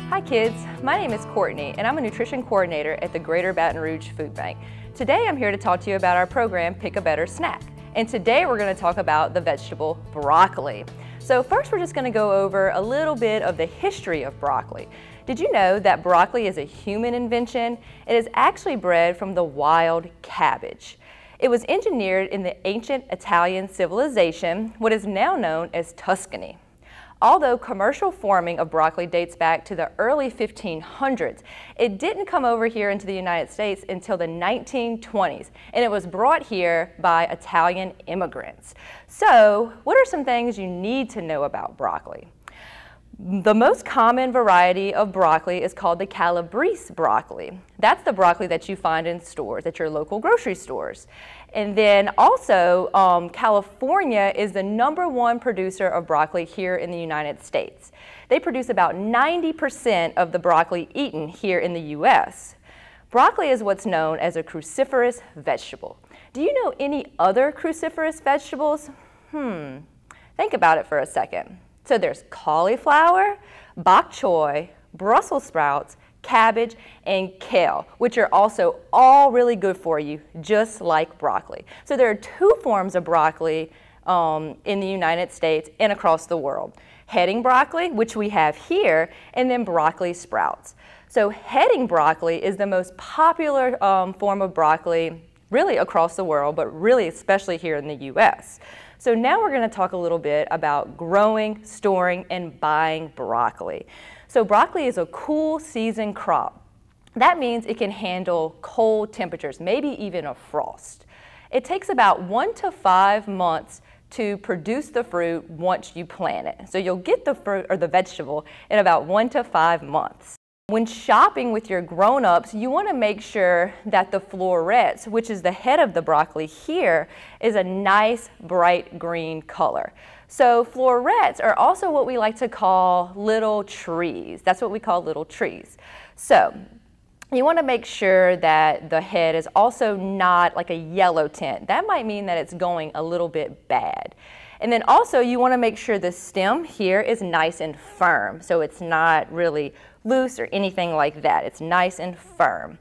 Hi kids, my name is Courtney and I'm a nutrition coordinator at the Greater Baton Rouge Food Bank. Today I'm here to talk to you about our program, Pick a Better Snack. And today we're going to talk about the vegetable broccoli. So first we're just going to go over a little bit of the history of broccoli. Did you know that broccoli is a human invention? It is actually bred from the wild cabbage. It was engineered in the ancient Italian civilization, what is now known as Tuscany. Although commercial farming of broccoli dates back to the early 1500s, it didn't come over here into the United States until the 1920s, and it was brought here by Italian immigrants. So, what are some things you need to know about broccoli? The most common variety of broccoli is called the CALABRESE broccoli. That's the broccoli that you find in stores, at your local grocery stores. And then also, California is the #1 producer of broccoli here in the United States. They produce about 90% of the broccoli eaten here in the U.S. Broccoli is what's known as a cruciferous vegetable. Do you know any other cruciferous vegetables? Think about it for a second. So there's cauliflower, bok choy, Brussels sprouts, cabbage, and kale, which are also all really good for you, just like broccoli. So there are two forms of broccoli in the United States and across the world. Heading broccoli, which we have here, and then broccoli sprouts. So heading broccoli is the most popular form of broccoli really across the world, but really especially here in the U.S. So now we're going to talk a little bit about growing, storing, and buying broccoli. So broccoli is a cool season crop. That means it can handle cold temperatures, maybe even a frost. It takes about 1 to 5 months to produce the fruit once you plant it. So you'll get the fruit or the vegetable in about 1 to 5 months. When shopping with your grown-ups, you want to make sure that the florets, which is the head of the broccoli here, is a nice bright green color. So florets are also what we like to call little trees. That's what we call little trees. So you want to make sure that the head is also not like a yellow tint. That might mean that it's going a little bit bad. And then also you want to make sure the stem here is nice and firm, so it's not really loose or anything like that. It's nice and firm.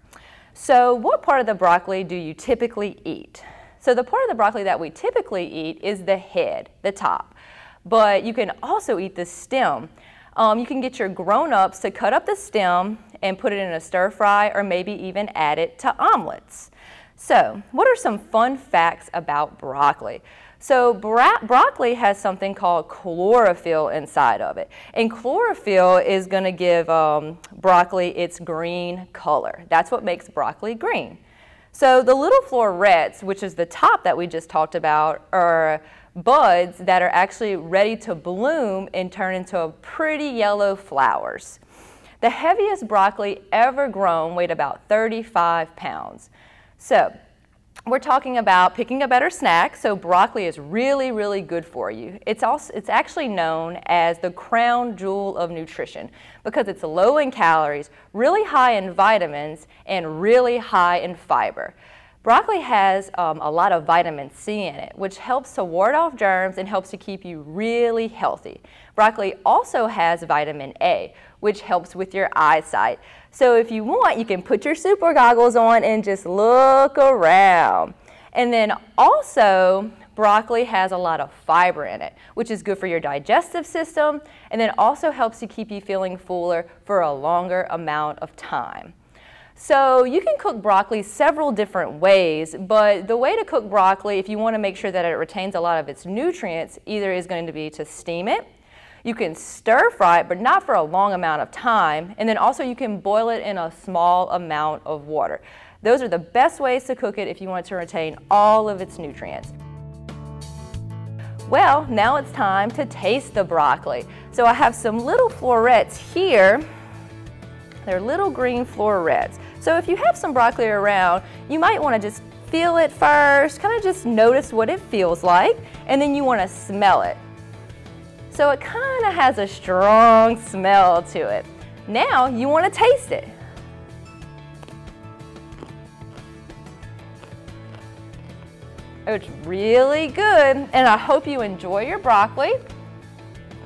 So what part of the broccoli do you typically eat? So the part of the broccoli that we typically eat is the head, the top. But you can also eat the stem. You can get your grown-ups to cut up the stem and put it in a stir fry or maybe even add it to omelets. So what are some fun facts about broccoli? So broccoli has something called chlorophyll inside of it. And chlorophyll is going to give broccoli its green color. That's what makes broccoli green. So the little florets, which is the top that we just talked about, are buds that are actually ready to bloom and turn into pretty yellow flowers. The heaviest broccoli ever grown weighed about 35 pounds. So we're talking about picking a better snack, so broccoli is really, really good for you. It's actually known as the crown jewel of nutrition because it's low in calories, really high in vitamins, and really high in fiber. Broccoli has a lot of vitamin C in it, which helps to ward off germs and helps to keep you really healthy. Broccoli also has vitamin A, which helps with your eyesight. So if you want, you can put your super goggles on and just look around. And then also, broccoli has a lot of fiber in it, which is good for your digestive system, and then also helps to keep you feeling fuller for a longer amount of time. So you can cook broccoli several different ways, but the way to cook broccoli, if you want to make sure that it retains a lot of its nutrients, either is going to be to steam it. You can stir fry it, but not for a long amount of time. And then also you can boil it in a small amount of water. Those are the best ways to cook it if you want to retain all of its nutrients. Well, now it's time to taste the broccoli. So I have some little florets here. They're little green florets. So if you have some broccoli around, you might want to just feel it first, kind of just notice what it feels like, and then you want to smell it. So it kind of has a strong smell to it. Now you want to taste it. It's really good, and I hope you enjoy your broccoli.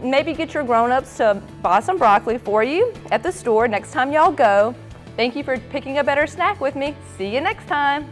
maybe get your grown-ups to buy some broccoli for you at the store next time y'all go. Thank you for picking a better snack with me. See you next time.